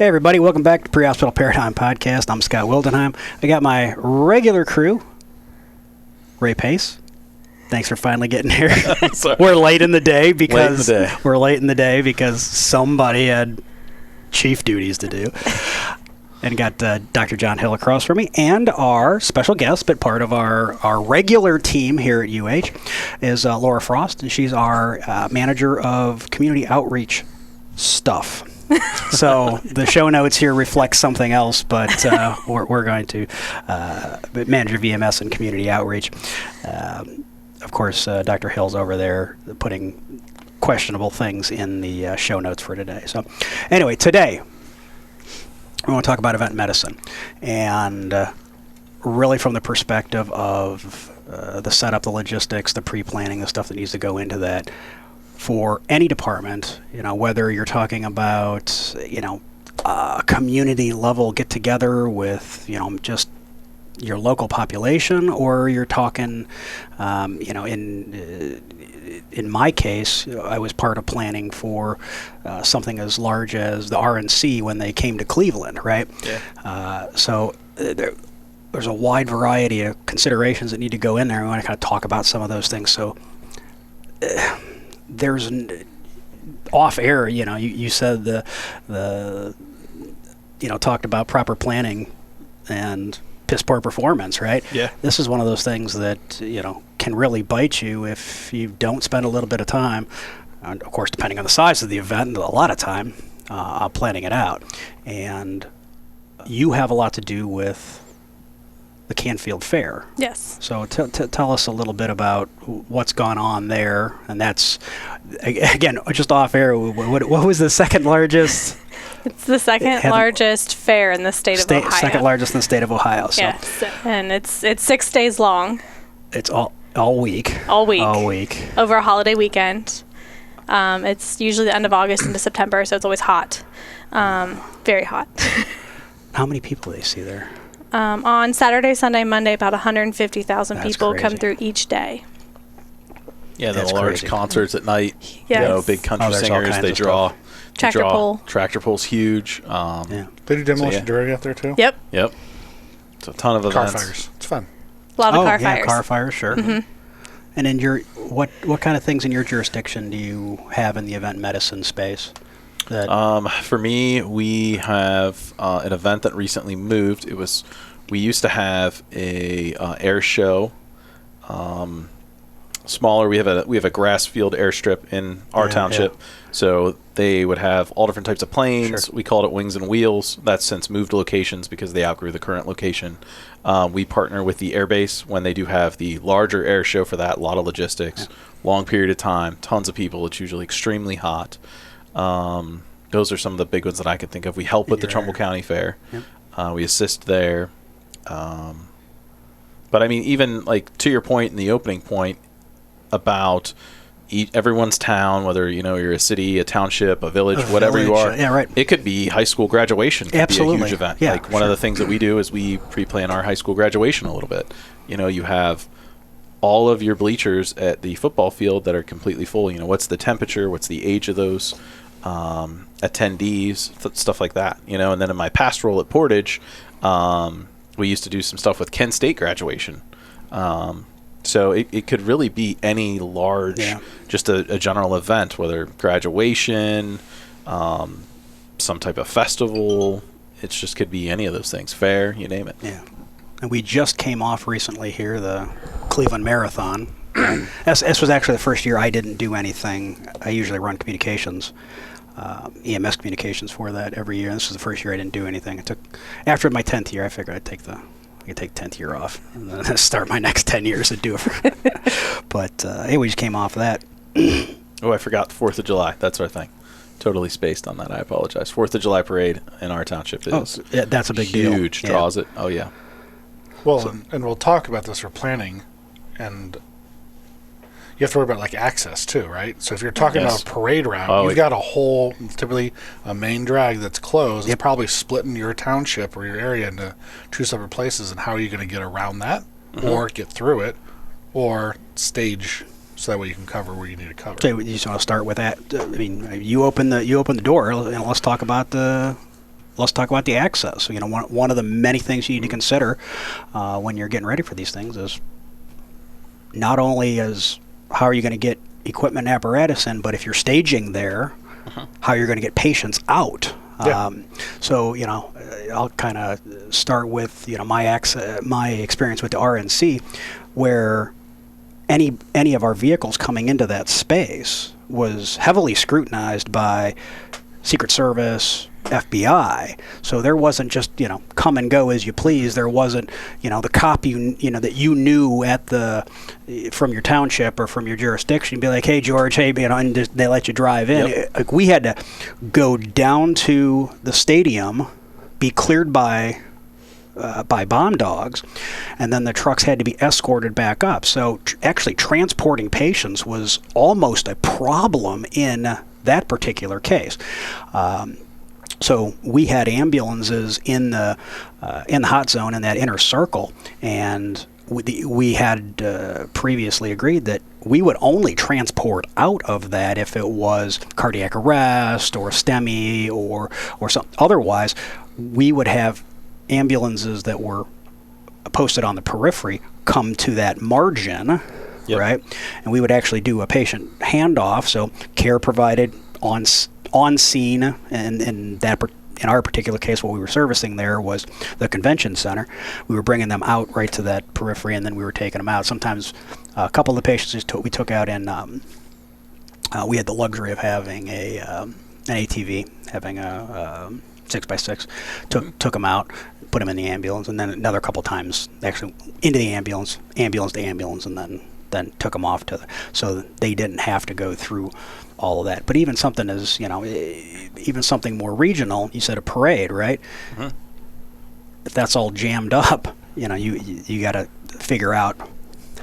Hey everybody, welcome back to Prehospital Paradigm Podcast. I'm Scott Wildenheim. I got my regular crew, Ray Pace. Thanks for finally getting here. We're late in the day because somebody had chief duties to do. And got Dr. John Hill across from me, and our special guest, but part of our regular team here at UH, is Laura Frost, and she's our manager of community outreach stuff. So the show notes here reflect something else, but we're going to manager of EMS and community outreach. Of course, Dr. Hill's over there putting questionable things in the show notes for today. So anyway, today, I want to talk about event medicine, and really from the perspective of the setup, the logistics, the pre-planning, the stuff that needs to go into that for any department, whether you're talking about, a community level get together with, just your local population, or you're talking, in my case, I was part of planning for something as large as the RNC when they came to Cleveland, right? Yeah. So there's a wide variety of considerations that need to go in there. We want to kind of talk about some of those things. So there's off air, you said the talked about proper planning and piss poor performance, right? Yeah. This is one of those things that, can really bite you if you don't spend a little bit of time, and of course, depending on the size of the event, a lot of time planning it out. And you have a lot to do with the Canfield Fair. Yes. So tell us a little bit about what's gone on there. And that's, again, just off air, what was the second largest? It's the second largest fair in the state of Ohio. Second largest in the state of Ohio. So. Yes, and it's 6 days long. It's all week. All week. All week. Over a holiday weekend. It's usually the end of August into September, so it's always hot. Very hot. How many people do they see there? On Saturday, Sunday, Monday, about 1150,000 people crazy. come through each day. Yeah, the large crazy. Concerts at night. Yes. Big country singers. They draw. Tractor pull. Tractor pull's huge. They do demolition derby out there too? Yep. It's a ton of events. Car fires. It's fun. A lot of car fires. Car fires, sure. Mm-hmm. And in what kind of things in your jurisdiction do you have in the event medicine space? For me, we have an event that recently moved. We used to have a air show. Smaller. We have a grass field airstrip in our township. Yeah. So they would have all different types of planes. Sure. We called it Wings and Wheels. That's since moved locations because they outgrew the current location. We partner with the airbase when they do have the larger air show for that. A lot of logistics, long period of time, tons of people. It's usually extremely hot. Those are some of the big ones that I could think of. We help with the Trumbull County Fair. Yep. We assist there. But I mean, even like to your point in the opening point about everyone's town, whether you're a city, a township, a village, whatever you are. Yeah, right. It could be high school graduation. Could Absolutely. Be a huge event. Yeah, like one of the things that we do is we pre-plan our high school graduation a little bit. You have all of your bleachers at the football field that are completely full. What's the temperature? What's the age of those attendees? Stuff like that. And then in my pastoral at Portage, we used to do some stuff with Kent State graduation. So it could really be any large, just a general event, whether graduation, some type of festival. It just could be any of those things. Fair, you name it. Yeah. And we just came off recently here, the Cleveland Marathon. This was actually the first year I didn't do anything. I usually run communications, EMS communications for that every year. And this was the first year I didn't do anything. After my 10th year, I figured I could take 10th year off and then start my next 10 years and do it. But we just came off of that. I forgot the 4th of July. That's our thing. Totally spaced on that. I apologize. 4th of July parade in our township is that's a big deal. Huge. Draws it. Oh, yeah. Well, and we'll talk about this for planning, and you have to worry about like access too, right? So if you're talking about a parade route, you've got typically a main drag that's closed. It's probably splitting your township or your area into two separate places, and how are you going to get around that, or get through it, or stage so that way you can cover where you need to cover. So you just want to start with that. I mean, you open the door, and let's talk about the let's talk about the access. One of the many things you need to consider when you're getting ready for these things is not only is how are you going to get equipment and apparatus in, but if you're staging there, how you're going to get patients out. Yeah. So I'll kind of start with my experience with the RNC, where any of our vehicles coming into that space was heavily scrutinized by Secret Service, FBI. So there wasn't just come and go as you please. There wasn't the cop that you knew from your township or from your jurisdiction. Be like, hey George, hey, and they let you drive in. Yep. We had to go down to the stadium, be cleared by bomb dogs, and then the trucks had to be escorted back up. So actually transporting patients was almost a problem in that particular case. So we had ambulances in the hot zone in that inner circle, and we had previously agreed that we would only transport out of that if it was cardiac arrest or STEMI or something. Otherwise, we would have ambulances that were posted on the periphery come to that margin, right? And we would actually do a patient handoff, so care provided on scene, and in our particular case, what we were servicing there was the convention center. We were bringing them out right to that periphery, and then we were taking them out. Sometimes a couple of the patients we took out in. We had the luxury of having an ATV, having a 6x6. Took them out, put them in the ambulance, and then another couple times actually into the ambulance to ambulance, and then took them off so they didn't have to go through all of that. But even something as even something more regional, you said a parade, right? Mm-hmm. If that's all jammed up, you got to figure out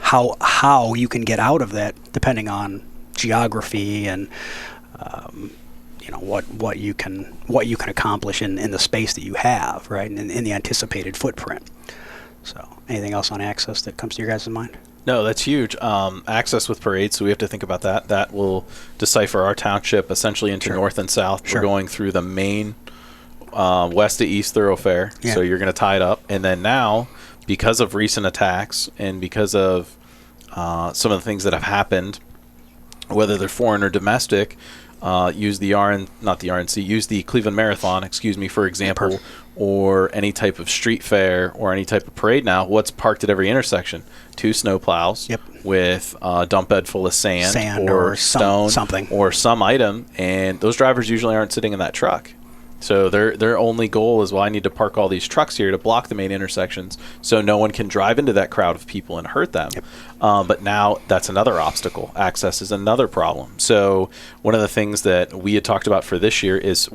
how you can get out of that, depending on geography and what you can accomplish in the space that you have, right, in the anticipated footprint. So, anything else on access that comes to your guys' mind? No, that's huge. Access with parades, so we have to think about that. That will decipher our township essentially into north and south. Sure. We're going through the main west to east thoroughfare, so you're going to tie it up. And then now, because of recent attacks and because of some of the things that have happened, whether they're foreign or domestic, use the Cleveland Marathon, for example, or any type of street fair or any type of parade now. What's parked at every intersection? 2 snowplows with a dump bed full of sand or stone something or some item, and those drivers usually aren't sitting in that truck. So their only goal is, well, I need to park all these trucks here to block the main intersections so no one can drive into that crowd of people and hurt them. But now that's another obstacle. Access is another problem. So one of the things that we had talked about for this year is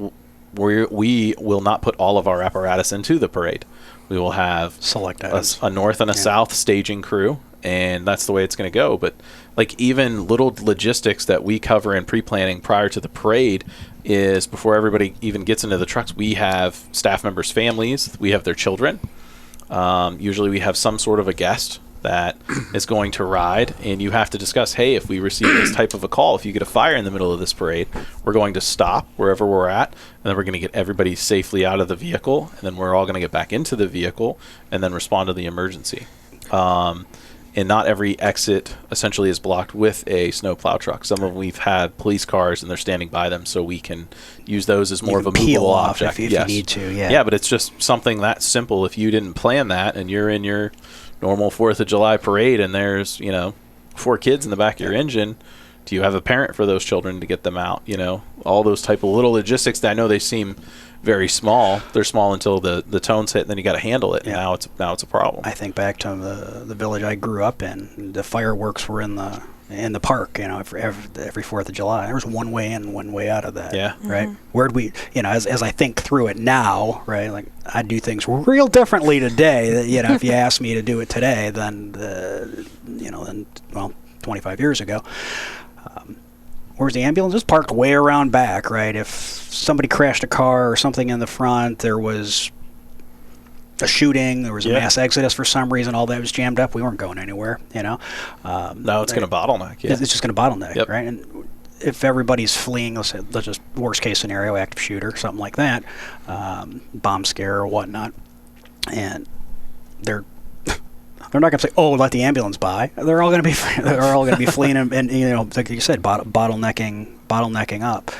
we will not put all of our apparatus into the parade. We will have select a north and a south staging crew, and that's the way it's going to go. But like even little logistics that we cover in pre-planning prior to the parade is before everybody even gets into the trucks, we have staff members' families, we have their children. Usually we have some sort of a guest that is going to ride, and you have to discuss, hey, if we receive this type of a call, if you get a fire in the middle of this parade, we're going to stop wherever we're at, and then we're going to get everybody safely out of the vehicle, and then we're all going to get back into the vehicle and then respond to the emergency. And not every exit essentially is blocked with a snowplow truck. Some of them we've had police cars and they're standing by them, so we can use those as more of a movable object. If you need to, Yeah, but it's just something that simple. If you didn't plan that and you're in your normal 4th of July parade and there's, 4 kids in the back of your engine, do you have a parent for those children to get them out? All those type of little logistics that I know they seem very small. They're small until the tones hit, and then you got to handle it. Yeah. Now it's a problem. I think back to the village I grew up in. The fireworks were in the park. Every 4th of July, there was one way in, one way out of that. Yeah. Right. Where'd we? As I think through it now, right? Like I do things real differently today. That if you ask me to do it today, than 25 years ago. Where's the ambulance? It's parked way around back, right? If somebody crashed a car or something in the front, there was a shooting, there was a mass exodus for some reason, all that was jammed up, we weren't going anywhere, Now it's going to bottleneck. Yeah. It's just going to bottleneck, right? And if everybody's fleeing, let's just worst case scenario, active shooter, something like that, bomb scare or whatnot, and they're not going to say, "Oh, let the ambulance by." They're all going to be fleeing and like you said, bottlenecking up.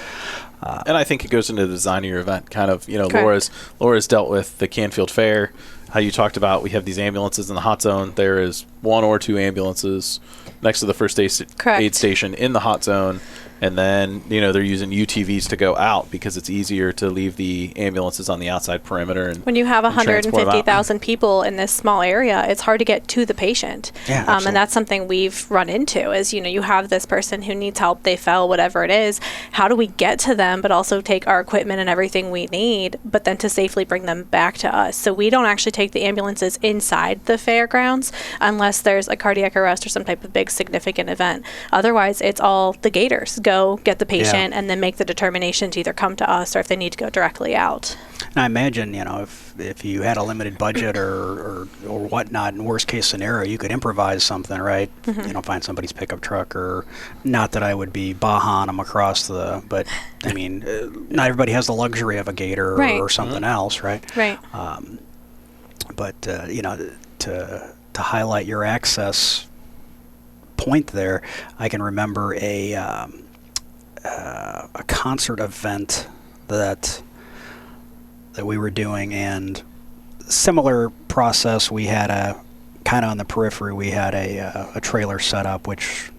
And I think it goes into the design of your event. Kind of, Correct. Laura's dealt with the Canfield Fair. How you talked about, we have these ambulances in the hot zone. There is 1 or 2 ambulances next to the first aid station in the hot zone. And then, they're using UTVs to go out because it's easier to leave the ambulances on the outside perimeter. And when you have 150,000 people in this small area, it's hard to get to the patient. Yeah, and that's something we've run into is, you have this person who needs help, they fell, whatever it is. How do we get to them, but also take our equipment and everything we need, but then to safely bring them back to us? So we don't actually take the ambulances inside the fairgrounds unless there's a cardiac arrest or some type of big significant event. Otherwise, it's all the gators. Go get the patient and then make the determination to either come to us or if they need to go directly out. And I imagine, if you had a limited budget or whatnot, in worst case scenario, you could improvise something, right? Find somebody's pickup truck, or not that I would be bahaing them across but I mean, not everybody has the luxury of a gator or something else, right? Right. But to highlight your access point there, I can remember a concert event that we were doing, and similar process. We had a kind of on the periphery. We had a trailer set up, which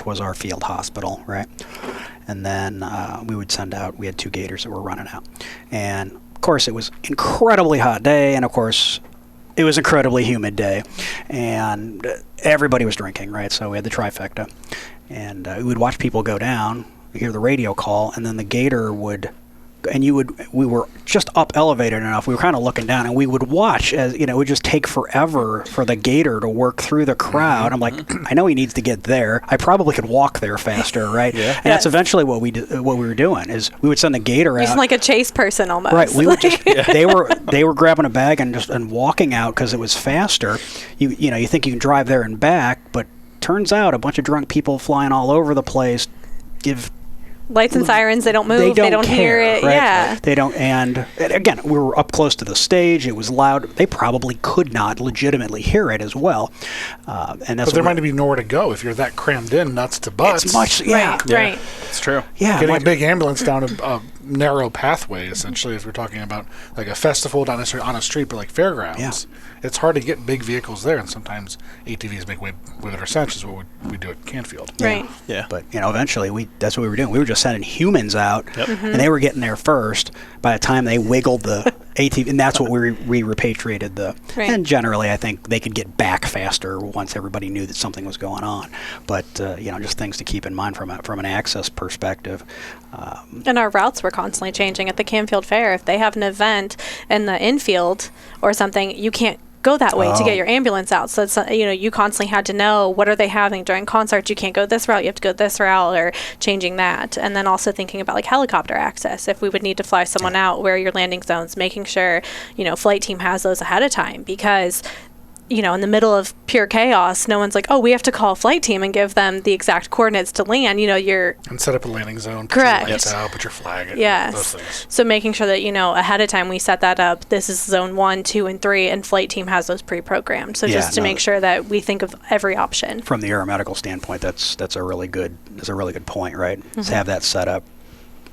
was our field hospital, right? And then we would send out. We had 2 gators that were running out, and of course it was incredibly hot day, and of course it was incredibly humid day, and everybody was drinking, right? So we had the trifecta, and we would watch people go down, hear the radio call, and then the gator would, and we were just up elevated enough, we were kind of looking down, and we would watch as, it would just take forever for the gator to work through the crowd. I'm like, I know he needs to get there. I probably could walk there faster, right? Yeah. And that's eventually what we were doing, is we would send the gator out. Just like a chase person almost. Right. We would just, they were grabbing a bag and walking out because it was faster. You think you can drive there and back, but turns out a bunch of drunk people flying all over the place give lights and sirens, they don't move, they don't hear it. Right? Yeah. They don't, and again, we were up close to the stage, it was loud, they probably could not legitimately hear it as well. And that's but there might be nowhere to go if you're that crammed in, nuts to butts. It's much, Right. It's true. Yeah. Getting a big ambulance down a narrow pathway, essentially, if we're talking about like a festival, not necessarily on a street, but like fairgrounds. Yeah. It's hard to get big vehicles there, and sometimes ATVs make way better sense, is what we do at Canfield. Right. Yeah. But, eventually that's what we were doing. We were just sending humans out, and they were getting there first. By the time they wiggled the ATV, and that's what we repatriated the. Right. And generally, I think they could get back faster once everybody knew that something was going on. But just things to keep in mind from an access perspective. And our routes were constantly changing at the Canfield Fair. If they have an event in the infield or something, you can't go that way to get your ambulance out. So it's, you constantly had to know, what are they having during concerts? You can't go this route, you have to go this route, or changing that. And then also thinking about like helicopter access. If we would need to fly someone out, where are your landing zones, making sure, flight team has those ahead of time, because in the middle of pure chaos, no one's like, oh, we have to call a flight team and give them the exact coordinates to land. And set up a landing zone. Correct. Put your lights out, put your flag in. Yes. Those things. So making sure that, ahead of time we set that up. This is zone 1, 2, and 3, and flight team has those pre-programmed. So just to make sure that we think of every option. From the aeromedical standpoint, that's a really good point, right? Mm-hmm. To have that set up,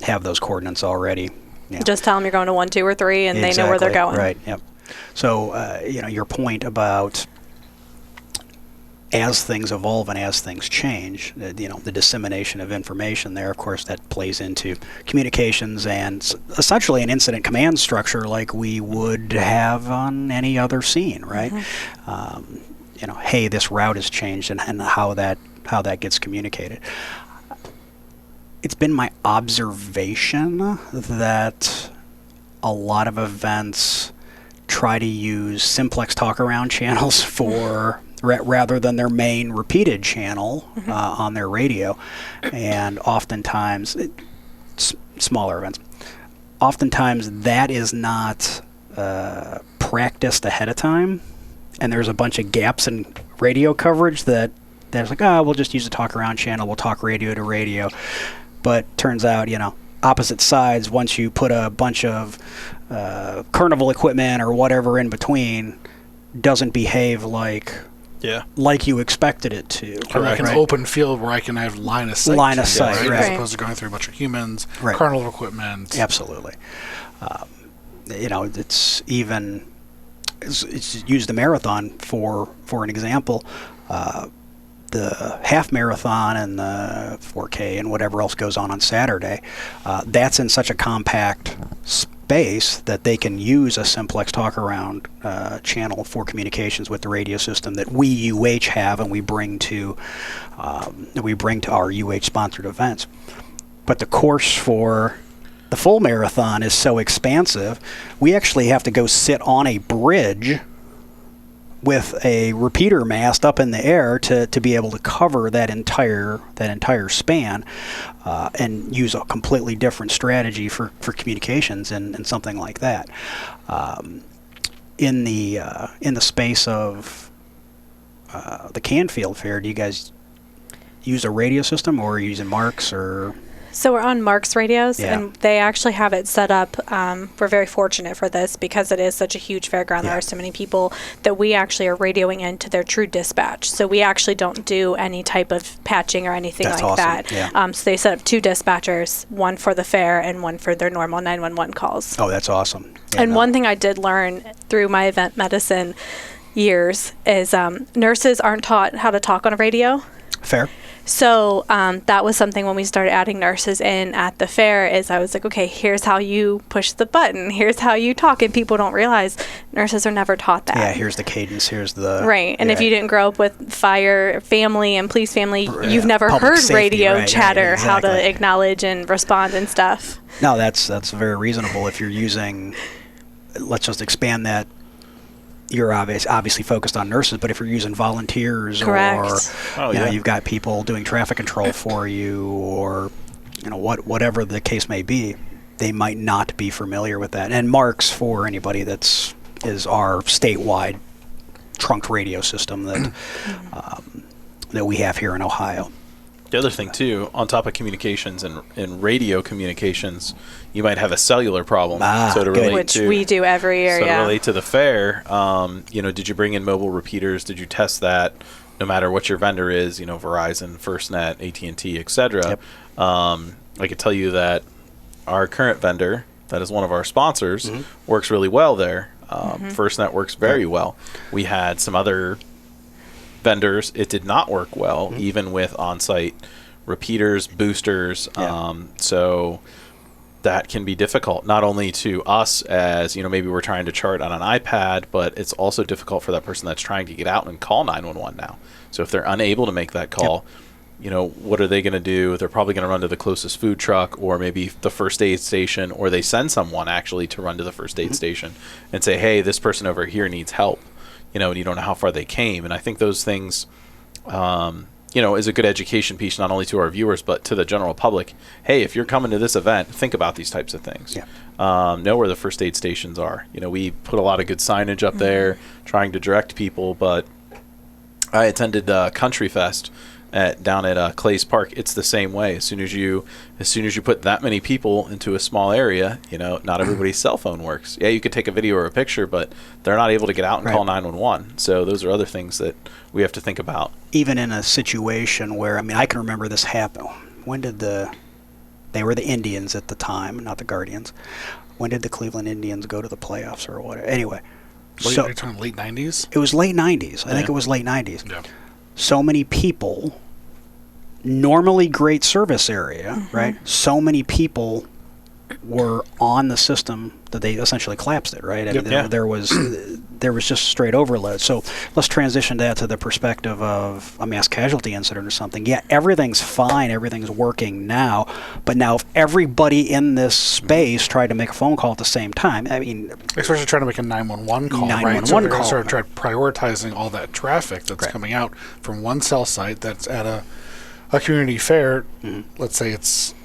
have those coordinates already. Yeah. Just tell them you're going to 1, 2, or 3, and they know where they're going. Right. Yep. So, your point about as things evolve and as things change, the dissemination of information there, of course, that plays into communications and essentially an incident command structure like we would have on any other scene, right? Mm-hmm. Hey, this route has changed, and how that gets communicated. It's been my observation that a lot of events try to use simplex talk-around channels for rather than their main repeated channel on their radio, and oftentimes smaller events. Oftentimes that is not practiced ahead of time, and there's a bunch of gaps in radio coverage that there's like, we'll just use a talk-around channel. We'll talk radio to radio. but turns out, opposite sides, once you put a bunch of carnival equipment or whatever in between, doesn't behave like you expected it to. Or like an open field where I can have line of sight. Line of sight, right. As opposed to going through a bunch of humans, carnival equipment. Absolutely. It's even... It's use the marathon for an example. The half marathon and the 4K and whatever else goes on Saturday, that's in such a compact space that they can use a simplex talk around channel for communications with the radio system that we UH have and we bring to our UH sponsored events. But the course for the full marathon is so expansive, we actually have to go sit on a bridge with a repeater mast up in the air to be able to cover that entire span, and use a completely different strategy for communications and something like that. In the space of the Canfield Fair, do you guys use a radio system, or are you using Marks or? So we're on Marks radios, and they actually have it set up. We're very fortunate for this because it is such a huge fairground. There are so many people that we actually are radioing into their true dispatch. So we actually don't do any type of patching or anything that. Yeah. So they set up 2 dispatchers, one for the fair and one for their normal 911 calls. Oh, that's awesome. Yeah, and one thing I did learn through my event medicine years is nurses aren't taught how to talk on a radio. Fair. So that was something when we started adding nurses in at the fair, is I was like, okay, here's how you push the button, here's how you talk, and people don't realize nurses are never taught that. Yeah, here's the cadence, here's the... Right, and if you didn't grow up with fire family and police family, you've never heard safety, radio chatter, exactly. How to acknowledge and respond and stuff. No, that's very reasonable. If you're using, let's just expand that. You're obviously focused on nurses, but if you're using volunteers, correct. Or you've got people doing traffic control for you, or whatever the case may be, they might not be familiar with that. And Marks, for anybody is our statewide trunked radio system that we have here in Ohio. The other thing too, on top of communications and radio communications, you might have a cellular problem. Which we do every year. So to relate to the fair, did you bring in mobile repeaters? Did you test that? No matter what your vendor is, Verizon, FirstNet, AT&T, etc. Yep. I could tell you that our current vendor, that is one of our sponsors, works really well there. FirstNet works very well. We had some other vendors, it did not work well, even with on-site repeaters, boosters. So that can be difficult, not only to us as, maybe we're trying to chart on an iPad, but it's also difficult for that person that's trying to get out and call 911 now. So if they're unable to make that call, what are they going to do? They're probably going to run to the closest food truck, or maybe the first aid station, or they send someone actually to run to the first aid station and say, hey, this person over here needs help. And you don't know how far they came. And I think those things, is a good education piece, not only to our viewers, but to the general public. Hey, if you're coming to this event, think about these types of things. Yeah. Know where the first aid stations are. We put a lot of good signage up there, trying to direct people. But I attended Country Fest down at Clay's Park. It's the same way. As soon as you put that many people into a small area, not everybody's cell phone works. Yeah, you could take a video or a picture, but they're not able to get out and call 911. So those are other things that we have to think about. Even in a situation where, I can remember this happen. When did they were the Indians at the time, not the Guardians. When did the Cleveland Indians go to the playoffs or whatever? Anyway. You're talking late 90s? It was late 90s. I think it was late 90s. Yeah. So many people, normally great service area, right? So many people were on the system that they essentially collapsed it, right? There was just straight overload. So let's transition that to the perspective of a mass casualty incident or something. Yeah, everything's fine, everything's working now, but now if everybody in this space tried to make a phone call at the same time, especially trying to make a 911 call, right? So they're going to start prioritizing all that traffic that's coming out from one cell site that's at a community fair. Let's say it's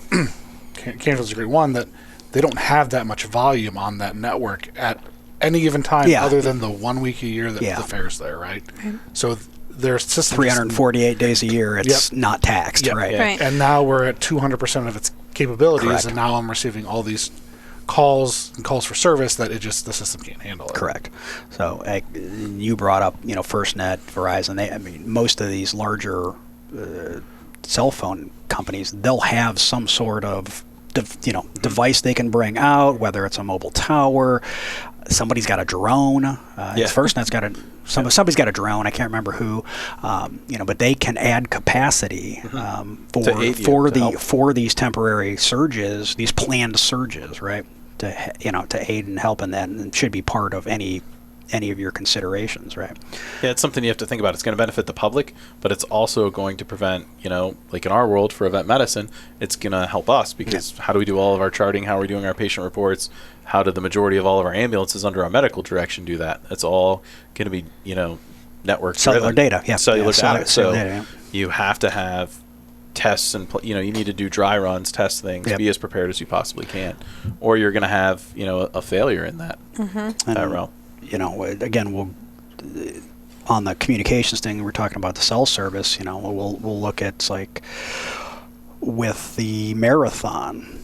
Canfield's a great one, that they don't have that much volume on that network at any given time, other than the 1 week a year that the fair's there, right? So their system 348 days a year, it's not taxed, right? And now we're at 200% of its capabilities, Correct. and now I'm receiving all these calls and calls for service that the system can't handle it. Correct. So you brought up, FirstNet, Verizon. Most of these larger cell phone companies, they'll have some sort of device they can bring out, whether it's a mobile tower. Somebody's got a drone. FirstNet's got somebody's got a drone. I can't remember who. But they can add capacity for these temporary surges, these planned surges, right? To aid and help in that, and should be part of any of your considerations, right? Yeah, it's something you have to think about. It's going to benefit the public, but it's also going to prevent, like in our world for event medicine, it's going to help us because how do we do all of our charting? How are we doing our patient reports? How do the majority of all of our ambulances under our medical direction do that? It's all going to be, network cellular data, cellular data. So data, you have to have tests and you need to do dry runs, test things, be as prepared as you possibly can, or you're going to have a failure in that realm. Again, we'll on the communications thing, we're talking about the cell service. We'll look at like with the marathon.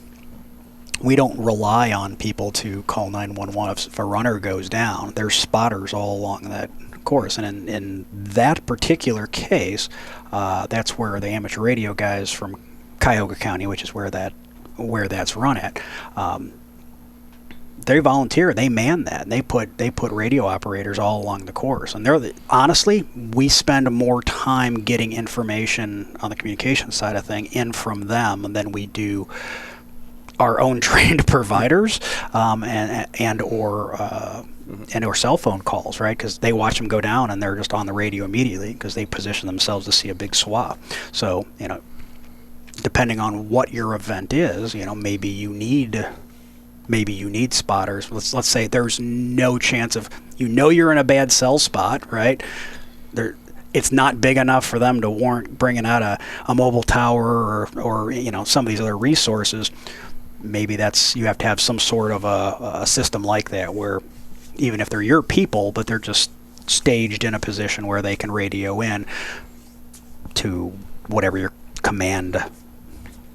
We don't rely on people to call 911 if a runner goes down. There's spotters all along that course, and in that particular case, that's where the amateur radio guys from Cuyahoga County, which is where that's run at. They volunteer. They man that. And they put radio operators all along the course. And honestly, we spend more time getting information on the communication side of thing in from them than we do our own trained providers and or cell phone calls, right? Because they watch them go down and they're just on the radio immediately because they position themselves to see a big swath. So depending on what your event is, maybe you need spotters. Let's say there's no chance of, you're in a bad cell spot, right? It's not big enough for them to warrant bringing out a mobile tower or some of these other resources. Maybe you have to have some sort of a system like that where even if they're your people, but they're just staged in a position where they can radio in to whatever your command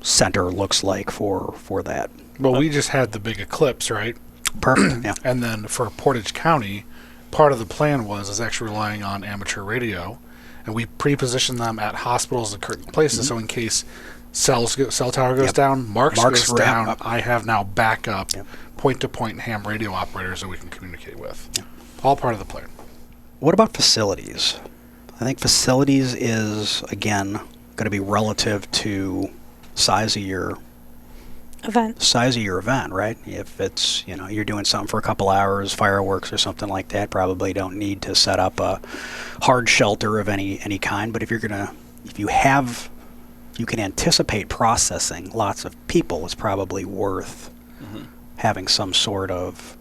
center looks like for that. Well, we just had the big eclipse, right? Perfect. Yeah. And then for Portage County, part of the plan was actually relying on amateur radio, and we pre-positioned them at hospitals and certain places. So in case cell tower goes down, Mark's goes down, I have now backup point-to-point ham radio operators that we can communicate with. Yep. All part of the plan. What about facilities? I think facilities is again going to be relative to size of your event, right? If it's, you're doing something for a couple hours, fireworks or something like that, probably don't need to set up a hard shelter of any kind. But if you can anticipate processing lots of people, it's probably worth having some sort of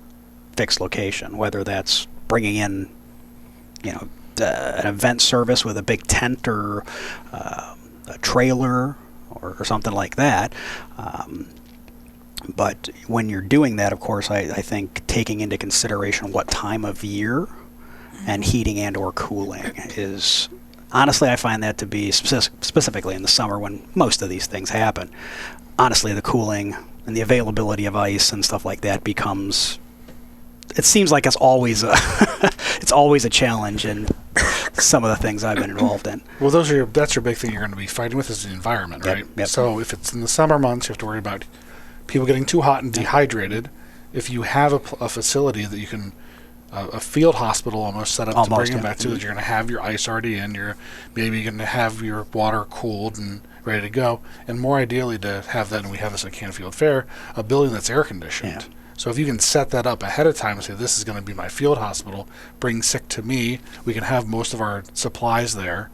fixed location, whether that's bringing in, an event service with a big tent or a trailer or something like that. But when you're doing that, of course, I think taking into consideration what time of year and heating and or cooling is, honestly, I find that to be specifically in the summer when most of these things happen. Honestly, the cooling and the availability of ice and stuff like that it seems like it's always a challenge in some of the things I've been involved in. Well, that's your big thing you're going to be fighting with is the environment, right? Yep. So if it's in the summer months, you have to worry about people getting too hot and dehydrated. If you have a facility that you can, a field hospital almost set up to bring them back to, that you're going to have your ice already in, you're maybe going to have your water cooled and ready to go, and more ideally to have that, and we have this at Canfield Fair, a building that's air conditioned. Yeah. So if you can set that up ahead of time and say, this is going to be my field hospital, bring sick to me, we can have most of our supplies there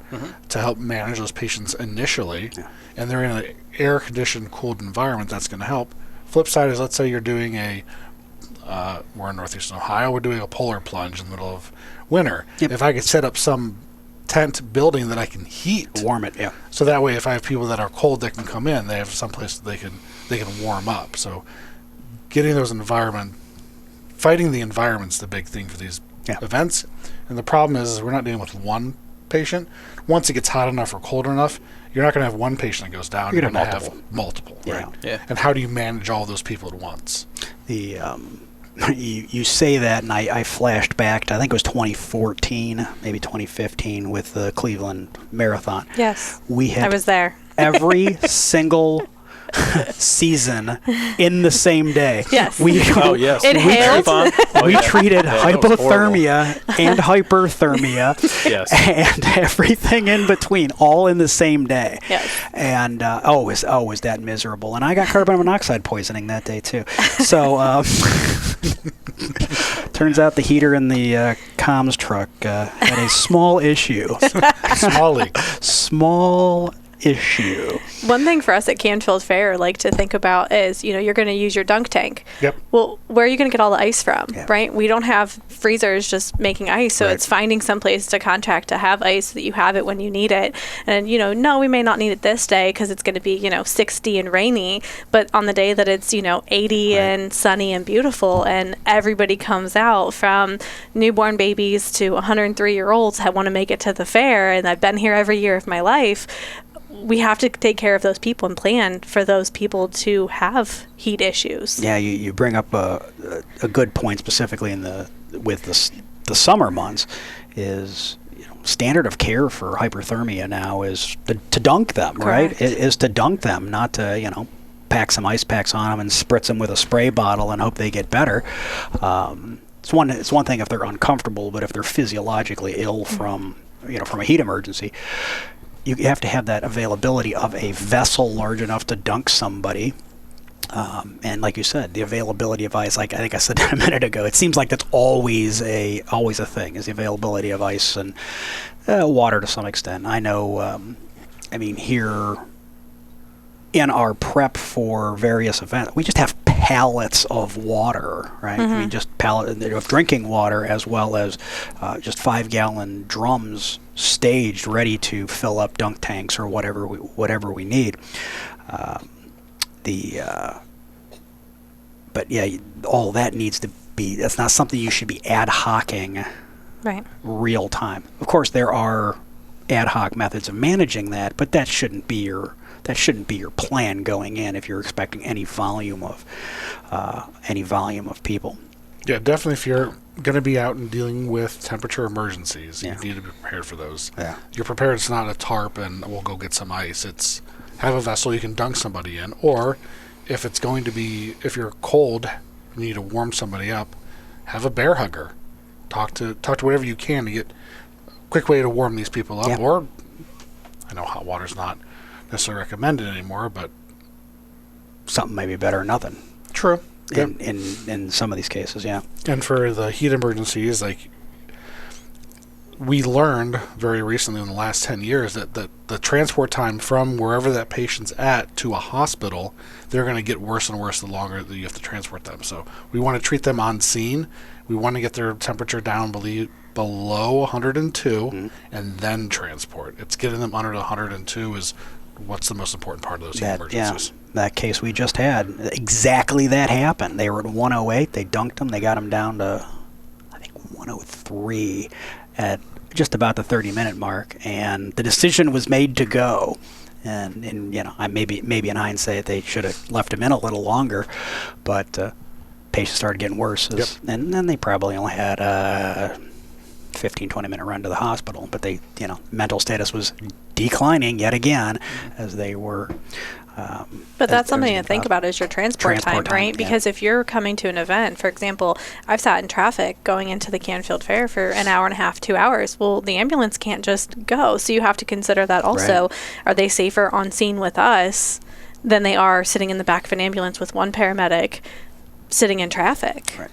to help manage those patients initially, and they're in an air-conditioned, cooled environment, that's going to help. Flip side is, let's say you're doing we're in northeastern Ohio, we're doing a polar plunge in the middle of winter. Yep. If I could set up some tent building that I can heat, warm it, so that way if I have people that are cold that can come in, they have some place that they can warm up. So getting those fighting the environment's the big thing for these events. And the problem is we're not dealing with one patient. Once it gets hot enough or cold enough, you're not going to have one patient that goes down. You're going to multiple. have multiple, Yeah. right? Yeah. And how do you manage all those people at once? The you say that, and I flashed back to, I think it was 2014, maybe 2015, with the Cleveland Marathon. Yes. We had I was there. every single season in the same day. Yes. Oh, yes. It hailed. Marathon. Oh, We yeah. treated Yeah, that was hypothermia and hyperthermia Yes. and everything in between, all in the same day. Yes. And was that miserable? And I got carbon monoxide poisoning that day too. So turns out the heater in the comms truck had a small issue. Small league. Small issue. One thing for us at Canfield Fair, like to think about is, you're going to use your dunk tank. Yep. Well, where are you going to get all the ice from, Yeah. right? We don't have freezers just making ice, so Right. it's finding some place to contract to have ice so that you have it when you need it. And, no, we may not need it this day because it's going to be, 60 and rainy, but on the day that it's, 80 and sunny and beautiful, and everybody comes out from newborn babies to 103-year-olds that want to make it to the fair, and I've been here every year of my life. We have to take care of those people and plan for those people to have heat issues. Yeah, you bring up a good point, specifically with the summer months, is standard of care for hyperthermia now is to dunk them. Correct. Right? It is to dunk them, not to pack some ice packs on them and spritz them with a spray bottle and hope they get better. It's one thing if they're uncomfortable, but if they're physiologically ill from a heat emergency, you have to have that availability of a vessel large enough to dunk somebody. And like you said, the availability of ice, like I think I said that a minute ago, it seems like that's always a thing, is the availability of ice and water to some extent. I know, here in our prep for various events, we just have pallets of water, right? Mm-hmm. I mean, just pallet of drinking water, as well as just 5-gallon drums staged, ready to fill up dunk tanks or whatever we need. But yeah, all that needs to be. That's not something you should be ad hocing Right. real time. Of course, there are ad hoc methods of managing that, but that shouldn't be your plan going in if you're expecting any volume of people. Yeah, definitely. If you're going to be out and dealing with temperature emergencies, Yeah. you need to be prepared for those. Yeah. You're prepared. It's not a tarp and we'll go get some ice. It's have a vessel you can dunk somebody in, or if if you're cold, you need to warm somebody up, have a bear hugger. Talk to whatever you can to get a quick way to warm these people up. Yeah. Or I know hot water's not necessarily recommended anymore, but Something may be better than nothing. true. In some of these cases, yeah. And for the heat emergencies, like we learned very recently in the last 10 years that the transport time from wherever that patient's at to a hospital, they're going to get worse and worse the longer that you have to transport them. So we want to treat them on scene. We want to get their temperature down below 102 and then transport. It's getting them under 102 is what's the most important part of those heat emergencies. Yeah, that case we just had, exactly that happened. They were at 108. They dunked them. They got them down to, I think, 103 at just about the 30-minute mark, and the decision was made to go. And I maybe in hindsight they should have left him in a little longer, but patients started getting worse, and then they probably only had a 15-20 minute run to the hospital. But they, mental status was declining yet again as they were. But that's something to think about is your transport time, right? Yeah. Because if you're coming to an event, for example, I've sat in traffic going into the Canfield Fair for an hour and a half, 2 hours. Well, the ambulance can't just go. So you have to consider that also. Right. Are they safer on scene with us than they are sitting in the back of an ambulance with one paramedic sitting in traffic? Right.